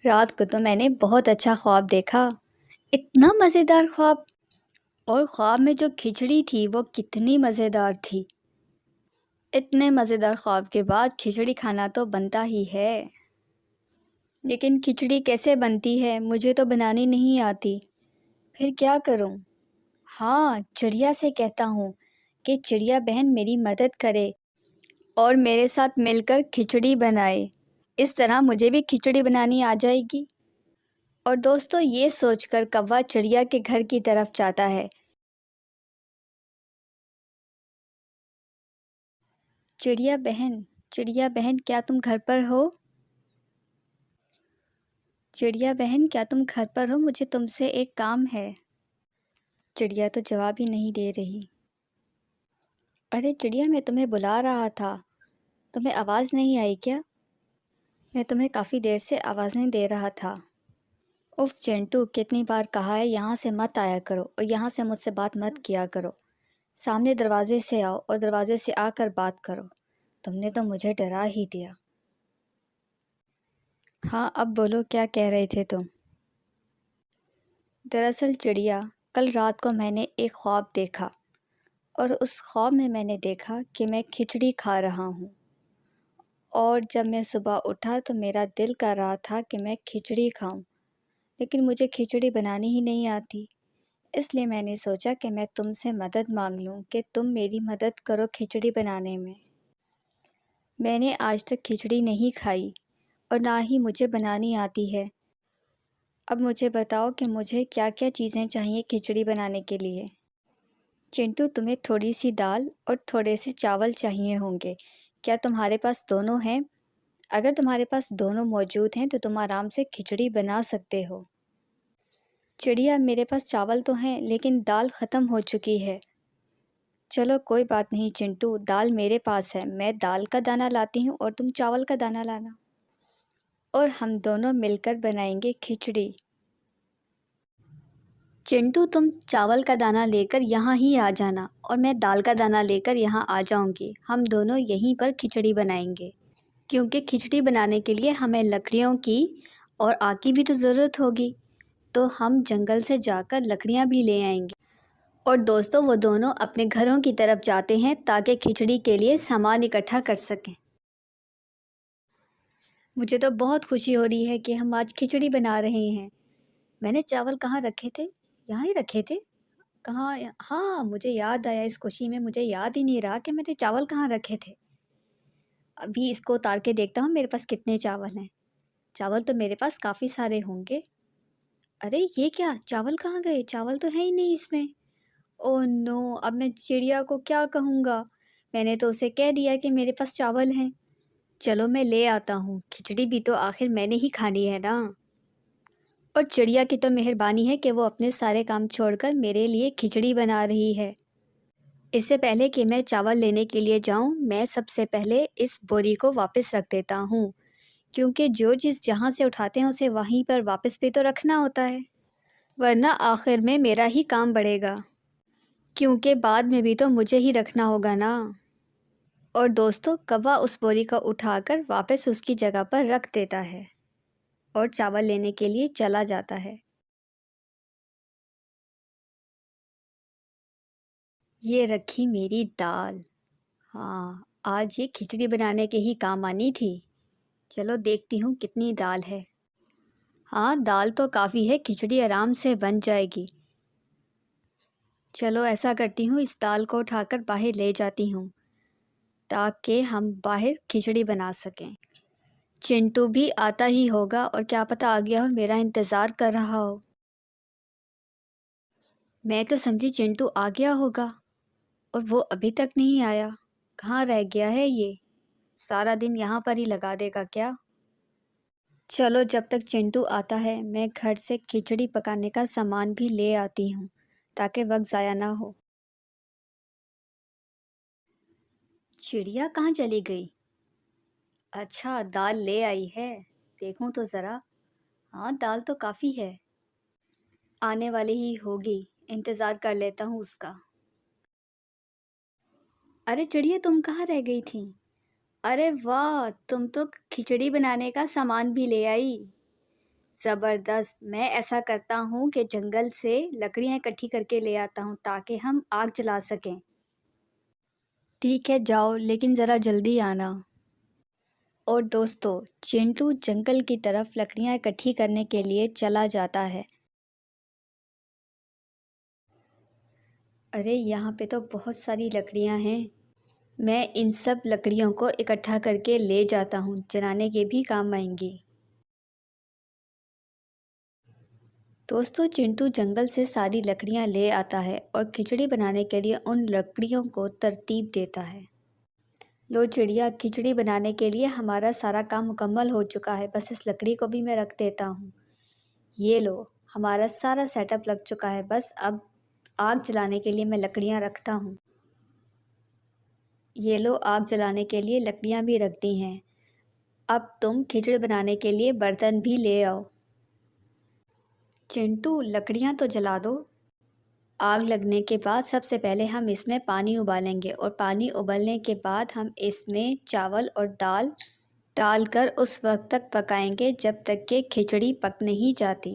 रात को तो मैंने बहुत अच्छा ख्वाब देखा। इतना मज़ेदार ख्वाब। और ख्वाब में जो खिचड़ी थी वो कितनी मज़ेदार थी। इतने मज़ेदार ख्वाब के बाद खिचड़ी खाना तो बनता ही है। लेकिन खिचड़ी कैसे बनती है मुझे तो बनानी नहीं आती। फिर क्या करूं? हाँ, चिड़िया से कहता हूँ कि चिड़िया बहन मेरी मदद करे और मेरे साथ मिलकर खिचड़ी बनाए। इस तरह मुझे भी खिचड़ी बनानी आ जाएगी। और दोस्तों, ये सोचकर कौवा चिड़िया के घर की तरफ जाता है। चिड़िया बहन, चिड़िया बहन, क्या तुम घर पर हो? चिड़िया बहन, क्या तुम घर पर हो? मुझे तुमसे एक काम है। चिड़िया तो जवाब ही नहीं दे रही। अरे चिड़िया, मैं तुम्हें बुला रहा था। तुम्हें आवाज़ नहीं आई क्या? मैं तुम्हें काफ़ी देर से आवाज़ नहीं दे रहा था। उफ चिंटू, कितनी बार कहा है यहाँ से मत आया करो और यहाँ से मुझसे बात मत किया करो। सामने दरवाजे से आओ और दरवाजे से आकर बात करो। तुमने तो मुझे डरा ही दिया। हाँ, अब बोलो, क्या कह रहे थे तुम? दरअसल चिड़िया, कल रात को मैंने एक ख्वाब देखा और उस ख्वाब में मैंने देखा कि मैं खिचड़ी खा रहा हूँ। और जब मैं सुबह उठा तो मेरा दिल कर रहा था कि मैं खिचड़ी खाऊं, लेकिन मुझे खिचड़ी बनानी ही नहीं आती। इसलिए मैंने सोचा कि मैं तुमसे मदद मांग लूं कि तुम मेरी मदद करो खिचड़ी बनाने में। मैंने आज तक खिचड़ी नहीं खाई और ना ही मुझे बनानी आती है। अब मुझे बताओ कि मुझे क्या क्या चीज़ें चाहिए खिचड़ी बनाने के लिए। चिंटू, तुम्हें थोड़ी सी दाल और थोड़े से चावल चाहिए होंगे। क्या तुम्हारे पास दोनों हैं? अगर तुम्हारे पास दोनों मौजूद हैं तो तुम आराम से खिचड़ी बना सकते हो। चिड़िया, मेरे पास चावल तो हैं लेकिन दाल ख़त्म हो चुकी है। चलो कोई बात नहीं चिंटू, दाल मेरे पास है। मैं दाल का दाना लाती हूँ और तुम चावल का दाना लाना। और हम दोनों मिलकर बनाएंगे खिचड़ी। चिंटू, तुम चावल का दाना लेकर यहाँ ही आ जाना और मैं दाल का दाना लेकर यहाँ आ जाऊँगी। हम दोनों यहीं पर खिचड़ी बनाएंगे। क्योंकि खिचड़ी बनाने के लिए हमें लकड़ियों की और आग की भी तो ज़रूरत होगी। तो हम जंगल से जाकर लकड़ियाँ भी ले आएंगे। और दोस्तों, वो दोनों अपने घरों की तरफ जाते हैं ताकि खिचड़ी के लिए सामान इकट्ठा कर सकें। मुझे तो बहुत खुशी हो रही है कि हम आज खिचड़ी बना रहे हैं। मैंने चावल कहाँ रखे थे? यहाँ ही रखे थे। कहाँ? हाँ, मुझे याद आया। इस खुशी में मुझे याद ही नहीं रहा कि मैंने चावल कहाँ रखे थे। अभी इसको उतार के देखता हूँ मेरे पास कितने चावल हैं। चावल तो मेरे पास काफ़ी सारे होंगे। अरे ये क्या, चावल कहाँ गए? चावल तो है ही नहीं इसमें। Oh no! अब मैं चिड़िया को क्या कहूँगा? मैंने तो उसे कह दिया कि मेरे पास चावल हैं। चलो मैं ले आता हूँ, खिचड़ी भी तो आखिर मैंने ही खानी है ना। और चिड़िया की तो मेहरबानी है कि वो अपने सारे काम छोड़कर मेरे लिए खिचड़ी बना रही है। इससे पहले कि मैं चावल लेने के लिए जाऊँ, मैं सबसे पहले इस बोरी को वापस रख देता हूँ, क्योंकि जो चीज़ जहाँ से उठाते हैं उसे वहीं पर वापस भी तो रखना होता है, वरना आखिर में मेरा ही काम बढ़ेगा, क्योंकि बाद में भी तो मुझे ही रखना होगा ना। और दोस्तों, कौवा उस बोरी को उठाकर वापस उसकी जगह पर रख देता है और चावल लेने के लिए चला जाता है। ये रखी मेरी दाल। हाँ, आज ये खिचड़ी बनाने के ही काम आनी थी। चलो देखती हूँ कितनी दाल है। हाँ, दाल तो काफ़ी है, खिचड़ी आराम से बन जाएगी। चलो ऐसा करती हूँ, इस दाल को उठाकर बाहर ले जाती हूँ ताकि हम बाहर खिचड़ी बना सकें। चिंटू भी आता ही होगा और क्या पता आ गया हो, मेरा इंतज़ार कर रहा हो। मैं तो समझी चिंटू आ गया होगा और वो अभी तक नहीं आया। कहाँ रह गया है ये? सारा दिन यहाँ पर ही लगा देगा क्या? चलो जब तक चिंटू आता है मैं घर से खिचड़ी पकाने का सामान भी ले आती हूँ ताकि वक्त ज़ाया ना हो। चिड़िया कहाँ चली गई? अच्छा, दाल ले आई है। देखूँ तो ज़रा। हाँ, दाल तो काफ़ी है। आने वाली ही होगी। इंतज़ार कर लेता हूँ उसका। अरे चिड़िया, तुम कहाँ रह गई थी? अरे वाह, तुम तो खिचड़ी बनाने का सामान भी ले आई। ज़बरदस्त! मैं ऐसा करता हूँ कि जंगल से लकड़ियाँ इकट्ठी करके ले आता हूँ ताकि हम आग जला सकें। ठीक है जाओ, लेकिन ज़रा जल्दी आना। और दोस्तों, चिंटू जंगल की तरफ लकड़ियाँ इकट्ठी करने के लिए चला जाता है। अरे यहाँ पे तो बहुत सारी लकड़ियाँ हैं। मैं इन सब लकड़ियों को इकट्ठा करके ले जाता हूँ, जलाने के भी काम आएंगी। दोस्तों, चिंटू जंगल से सारी लकड़ियाँ ले आता है और खिचड़ी बनाने के लिए उन लकड़ियों को तरतीब देता है। लो चिड़िया, खिचड़ी बनाने के लिए हमारा सारा काम मुकम्मल हो चुका है। बस इस लकड़ी को भी मैं रख देता हूँ। ये लो, हमारा सारा सेटअप लग चुका है। बस अब आग जलाने के लिए मैं लकड़ियाँ रखता हूँ। ये लो, आग जलाने के लिए लकड़ियाँ भी रख दी हैं। अब तुम खिचड़ी बनाने के लिए बर्तन भी ले आओ। चिंटू, लकड़ियाँ तो जला दो। आग लगने के बाद सबसे पहले हम इसमें पानी उबालेंगे और पानी उबलने के बाद हम इसमें चावल और दाल डालकर उस वक्त तक पकाएंगे जब तक कि खिचड़ी पक नहीं जाती।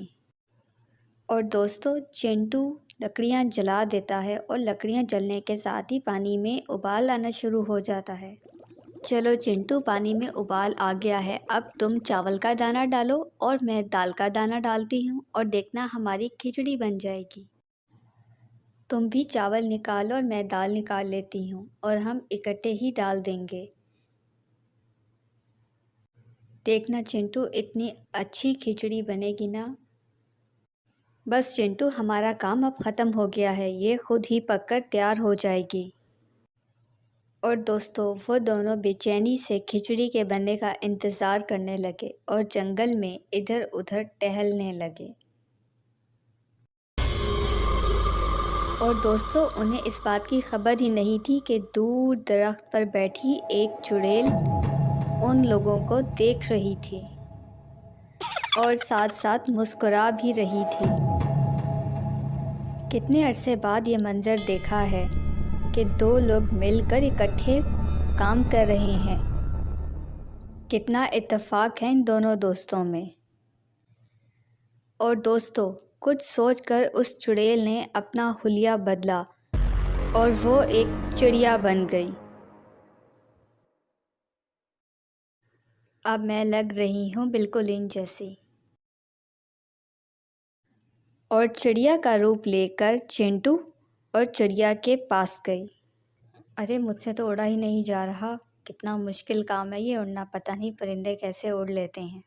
और दोस्तों, चिंटू लकड़ियाँ जला देता है और लकड़ियाँ जलने के साथ ही पानी में उबाल आना शुरू हो जाता है। चलो चिंटू, पानी में उबाल आ गया है। अब तुम चावल का दाना डालो और मैं दाल का दाना डालती हूँ और देखना हमारी खिचड़ी बन जाएगी। तुम भी चावल निकालो और मैं दाल निकाल लेती हूँ और हम इकट्ठे ही डाल देंगे। देखना चिंटू, इतनी अच्छी खिचड़ी बनेगी ना। बस चिंटू, हमारा काम अब ख़त्म हो गया है। ये खुद ही पककर तैयार हो जाएगी। और दोस्तों, वो दोनों बेचैनी से खिचड़ी के बनने का इंतज़ार करने लगे और जंगल में इधर उधर टहलने लगे। और दोस्तों, उन्हें इस बात की खबर ही नहीं थी कि दूर दरख्त पर बैठी एक चुड़ैल उन लोगों को देख रही थी और साथ साथ मुस्कुरा भी रही थी। कितने अरसे बाद ये मंज़र देखा है कि दो लोग मिलकर इकट्ठे काम कर रहे हैं। कितना इत्तेफाक है इन दोनों दोस्तों में। और दोस्तों, कुछ सोचकर उस चुड़ैल ने अपना हुलिया बदला और वो एक चिड़िया बन गई। अब मैं लग रही हूँ बिल्कुल इन जैसी। और चिड़िया का रूप लेकर चिंटू और चिड़िया के पास गई। अरे मुझसे तो उड़ा ही नहीं जा रहा। कितना मुश्किल काम है ये उड़ना। पता नहीं परिंदे कैसे उड़ लेते हैं।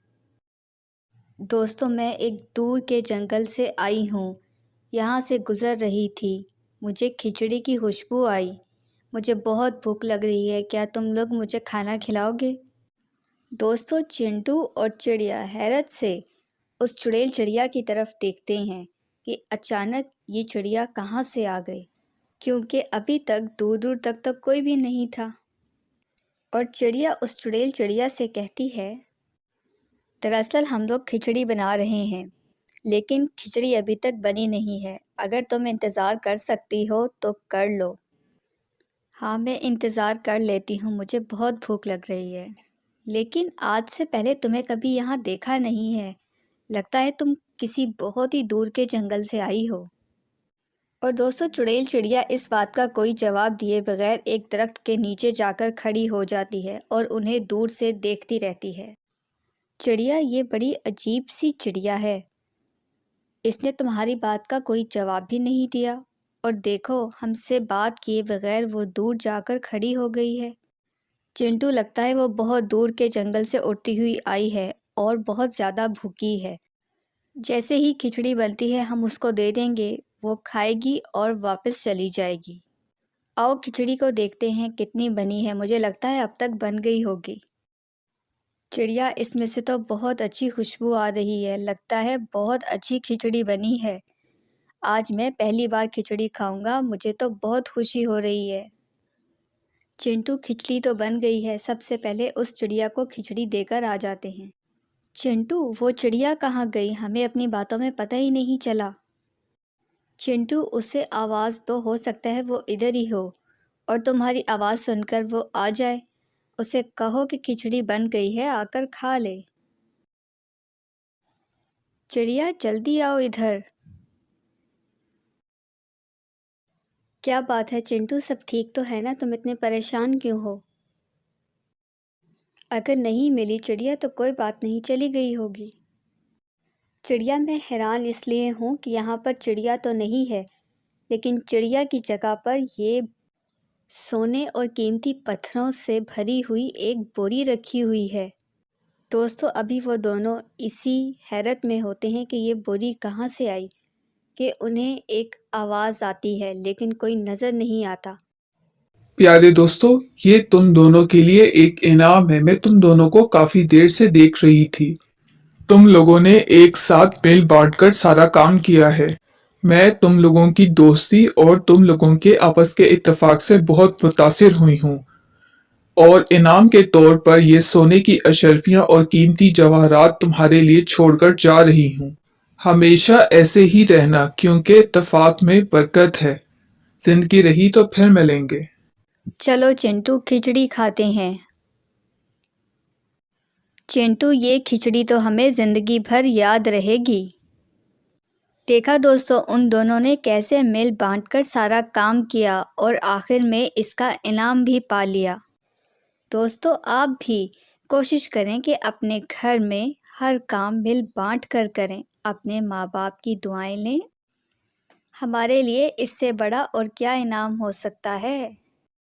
दोस्तों, मैं एक दूर के जंगल से आई हूँ। यहाँ से गुज़र रही थी। मुझे खिचड़ी की खुशबू आई। मुझे बहुत भूख लग रही है। क्या तुम लोग मुझे खाना खिलाओगे? दोस्तों, चिंटू और चिड़िया हैरत से उस चुड़ैल चिड़िया की तरफ देखते हैं कि अचानक ये चिड़िया कहाँ से आ गई, क्योंकि अभी तक दूर दूर तक तो कोई भी नहीं था। और चिड़िया उस चुड़ैल चिड़िया से कहती है, दरअसल हम लोग खिचड़ी बना रहे हैं, लेकिन खिचड़ी अभी तक बनी नहीं है। अगर तुम इंतज़ार कर सकती हो तो कर लो। हाँ, मैं इंतज़ार कर लेती हूँ। मुझे बहुत भूख लग रही है। लेकिन आज से पहले तुम्हें कभी यहाँ देखा नहीं है। लगता है तुम किसी बहुत ही दूर के जंगल से आई हो। और दोस्तों, चुड़ैल चिड़िया इस बात का कोई जवाब दिए बगैर एक दरख्त के नीचे जाकर खड़ी हो जाती है और उन्हें दूर से देखती रहती है। चिड़िया, ये बड़ी अजीब सी चिड़िया है। इसने तुम्हारी बात का कोई जवाब भी नहीं दिया और देखो, हमसे बात किए बगैर वो दूर जाकर खड़ी हो गई है। चिंटू, लगता है वो बहुत दूर के जंगल से उड़ती हुई आई है और बहुत ज़्यादा भूखी है। जैसे ही खिचड़ी बनती है हम उसको दे देंगे, वो खाएगी और वापस चली जाएगी। आओ खिचड़ी को देखते हैं कितनी बनी है। मुझे लगता है अब तक बन गई होगी। चिड़िया, इसमें से तो बहुत अच्छी खुशबू आ रही है। लगता है बहुत अच्छी खिचड़ी बनी है। आज मैं पहली बार खिचड़ी खाऊंगा। मुझे तो बहुत खुशी हो रही है। चिंटू, खिचड़ी तो बन गई है। सबसे पहले उस चिड़िया को खिचड़ी देकर आ जाते हैं। चिंटू, वो चिड़िया कहाँ गई? हमें अपनी बातों में पता ही नहीं चला। चिंटू, उससे आवाज़ तो हो सकता है वो इधर ही हो और तुम्हारी आवाज़ सुनकर वो आ जाए। उसे कहो कि खिचड़ी बन गई है, आकर खा ले। चिड़िया जल्दी आओ इधर। क्या बात है चिंटू, सब ठीक तो है ना? तुम इतने परेशान क्यों हो? अगर नहीं मिली चिड़िया तो कोई बात नहीं, चली गई होगी। चिड़िया, मैं हैरान इसलिए हूँ कि यहाँ पर चिड़िया तो नहीं है, लेकिन चिड़िया की जगह पर ये सोने और कीमती पत्थरों से भरी हुई एक बोरी रखी हुई है। दोस्तों, अभी वो दोनों इसी हैरत में होते हैं कि ये बोरी कहाँ से आई, कि उन्हें एक आवाज़ आती है लेकिन कोई नज़र नहीं आता। प्यारे दोस्तों, ये तुम दोनों के लिए एक इनाम है। मैं तुम दोनों को काफी देर से देख रही थी। तुम लोगों ने एक साथ मिल बांटकर सारा काम किया है। मैं तुम लोगों की दोस्ती और तुम लोगों के आपस के इत्तेफाक से बहुत मुतासिर हुई हूँ और इनाम के तौर पर ये सोने की अशर्फियां और कीमती जवाहरात तुम्हारे लिए छोड़कर जा रही हूँ। हमेशा ऐसे ही रहना, क्योंकि इत्तेफाक में बरकत है। जिंदगी रही तो फिर मिलेंगे। चलो चिंटू, खिचड़ी खाते हैं। चिंटू, ये खिचड़ी तो हमें ज़िंदगी भर याद रहेगी। देखा दोस्तों, उन दोनों ने कैसे मिल बांटकर सारा काम किया और आखिर में इसका इनाम भी पा लिया। दोस्तों, आप भी कोशिश करें कि अपने घर में हर काम मिल बांट कर करें। अपने माँ बाप की दुआएं लें। हमारे लिए इससे बड़ा और क्या इनाम हो सकता है।